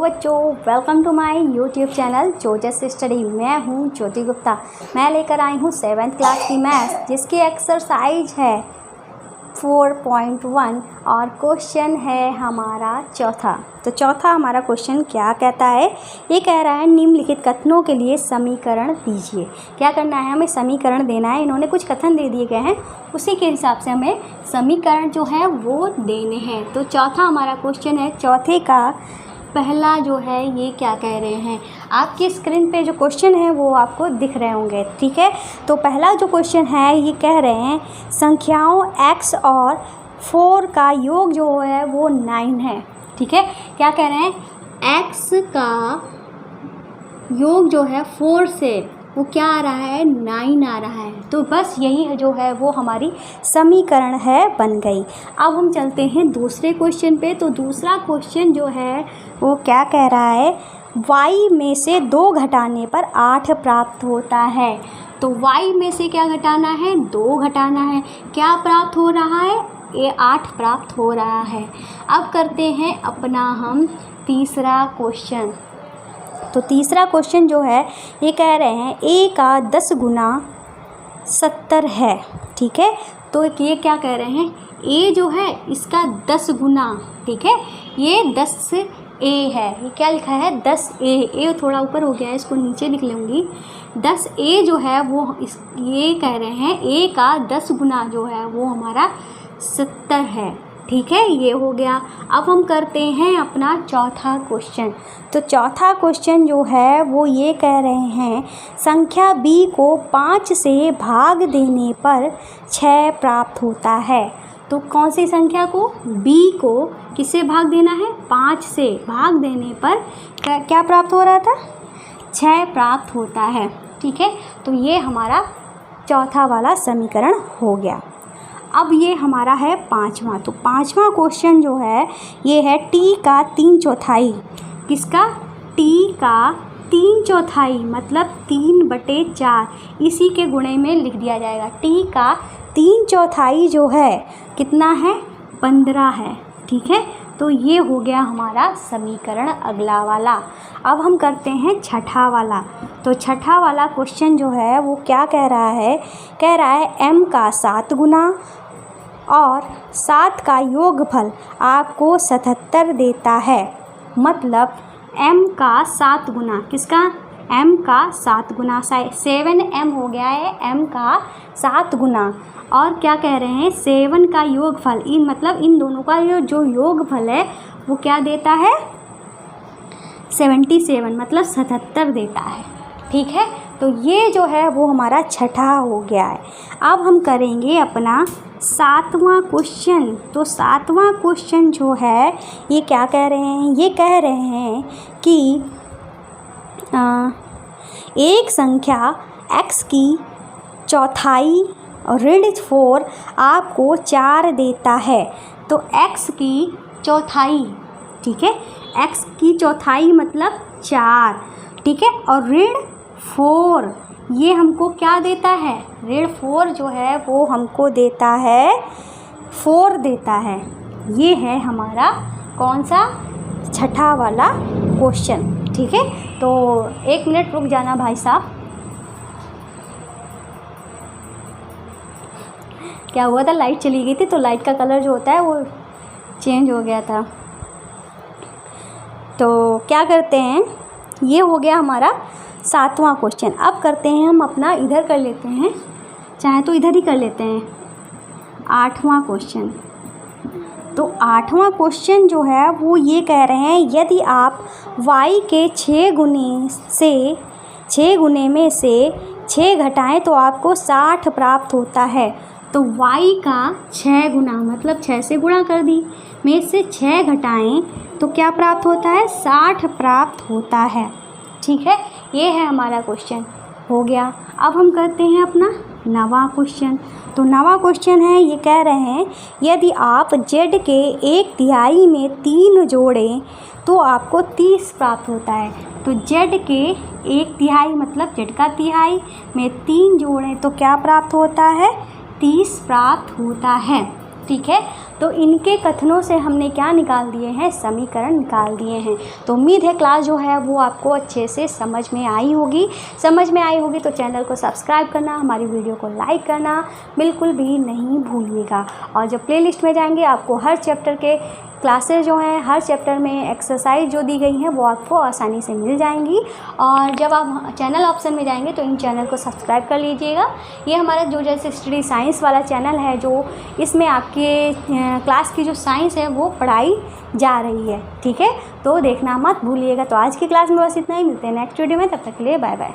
बच्चों, welcome to my YouTube channel Jojo's study. मैं हूं ज्योति गुप्ता। मैं लेकर आई हूं 7th क्लास की मैथ्स, जिसकी एक्सरसाइज है 4.1 और क्वेश्चन है हमारा चौथा। तो चौथा हमारा क्वेश्चन क्या कहता है? ये कह रहा है निम्नलिखित कथनों के लिए समीकरण दीजिए। क्या करना है? हमें समीकरण देना है। इन्होंने कुछ कथन दे दिए गए हैं, उसी के हिसाब से हमें समीकरण जो है वो देने हैं। तो चौथा हमारा क्वेश्चन है। चौथे का पहला जो है ये क्या कह रहे हैं, आपकी स्क्रीन पे जो क्वेश्चन है वो आपको दिख रहे होंगे, ठीक है। तो पहला जो क्वेश्चन है ये कह रहे हैं संख्याओं x और 4 का योग जो है वो 9 है, ठीक है। क्या कह रहे हैं? x का योग जो है 4 से वो क्या आ रहा है? 9 आ रहा है। तो बस यही जो है वो हमारी समीकरण है, बन गई। अब हम चलते हैं दूसरे क्वेश्चन पे। तो दूसरा क्वेश्चन जो है वो क्या कह रहा है? y में से 2 घटाने पर 8 प्राप्त होता है। तो y में से क्या घटाना है? 2 घटाना है। क्या प्राप्त हो रहा है? ये 8 प्राप्त हो रहा है। अब करते हैं अपना हम तीसरा क्वेश्चन। तो तीसरा क्वेश्चन जो है ये कह रहे हैं a का 10 गुना 70 है, ठीक है। तो ये क्या कह रहे हैं? a जो है इसका 10 गुना, ठीक है, ये 10a है। ये क्या लिखा है? 10a थोड़ा ऊपर हो गया है, इसको नीचे लिख लूँगी। 10a जो है वो ये कह रहे हैं a का 10 गुना जो है वो हमारा 70 है, ठीक है। ये हो गया। अब हम करते हैं अपना चौथा क्वेश्चन। तो चौथा क्वेश्चन जो है वो ये कह रहे हैं संख्या b को 5 से भाग देने पर 6 प्राप्त होता है। तो कौन सी संख्या को? b को किससे भाग देना है? 5 से भाग देने पर क्या प्राप्त हो रहा था? 6 प्राप्त होता है, ठीक है। तो ये हमारा चौथा वाला समीकरण हो गया। अब ये हमारा है पांचवा। तो पांचवा क्वेश्चन जो है ये है t का 3/4। किसका? t का 3/4 मतलब 3/4, इसी के गुणे में लिख दिया जाएगा। t का 3/4 जो है कितना है? 15 है, ठीक है। तो ये हो गया हमारा समीकरण अगला वाला। अब हम करते हैं छठा वाला। तो छठा वाला क्वेश्चन जो है वो क्या कह रहा है? कह रहा है m का 7 गुना और 7 का योगफल आपको 77 देता है। मतलब m का 7 गुना, किसका? m का 7 गुना, 7m हो गया है m का 7 गुना। और क्या कह रहे हैं? 7 का योगफल, इन मतलब इन दोनों का जो योगफल है वो क्या देता है? 77 मतलब 77 देता है, ठीक है। तो ये जो है वो हमारा छठा हो गया है। अब हम करेंगे अपना 7वां क्वेश्चन। तो 7वां क्वेश्चन जो है ये क्या कह रहे हैं? ये कह रहे हैं कि एक संख्या x की चौथाई ऋण 4 आपको 4 देता है। तो x की चौथाई, ठीक है, x की चौथाई मतलब 4, ठीक है, और ऋण 4 ये हमको क्या देता है? ऋण 4 जो है वो हमको देता है 4 देता है। ये है हमारा कौन सा? छठा वाला क्वेश्चन, ठीक है। तो 1 मिनट रुक जाना भाई साहब। क्या हुआ था? लाइट चली गई थी, तो लाइट का कलर जो होता है वो चेंज हो गया था। तो क्या करते हैं? ये हो गया हमारा 7वां क्वेश्चन। अब करते हैं हम अपना, इधर कर लेते हैं, चाहे तो इधर ही कर लेते हैं, 8वां क्वेश्चन। तो 8वां क्वेश्चन जो है वो ये कह रहे हैं यदि आप y के 6 गुने में से 6 घटाएं तो आपको 60 प्राप्त होता है। तो y का 6 गुना मतलब 6 से गुणा कर दी, में से 6 घटाएं तो क्या प्राप्त होता है? 60 प्राप्त होता है, ठीक है। ये है हमारा क्वेश्चन, हो गया। अब हम करते हैं अपना 9वां क्वेश्चन। तो 9वां क्वेश्चन है ये कह रहे हैं यदि आप z के 1/3 में 3 जोड़ें तो आपको 30 प्राप्त होता है। तो z के 1/3 मतलब z का तिहाई में 3 जोड़ें तो क्या प्राप्त होता है? 30 प्राप्त होता है, ठीक है। तो इनके कथनों से हमने क्या निकाल दिए हैं, समीकरण निकाल दिए हैं। तो उम्मीद है क्लास जो है वो आपको अच्छे से समझ में आई होगी। तो चैनल को सब्सक्राइब करना, हमारी वीडियो को लाइक करना बिल्कुल भी नहीं भूलिएगा। और जब प्लेलिस्ट में जाएंगे आपको हर चैप्टर के क्लासेस जो हैं, हर चैप्टर में एक्सरसाइज जो दी गई हैं वो आपको आसानी से मिल जाएंगी। और जब आप चैनल ऑप्शन में जाएंगे तो इन चैनल को सब्सक्राइब कर लीजिएगा। ये हमारा जो जैसे स्टडी साइंस वाला चैनल है, जो इसमें आपके क्लास की जो साइंस है वो पढ़ाई जा रही है, ठीक है। तो देखना मत भूलिएगा। तो आज की क्लास में बस इतना ही, मिलते हैं नेक्स्ट वीडियो में, तब तक के लिए बाय बाय।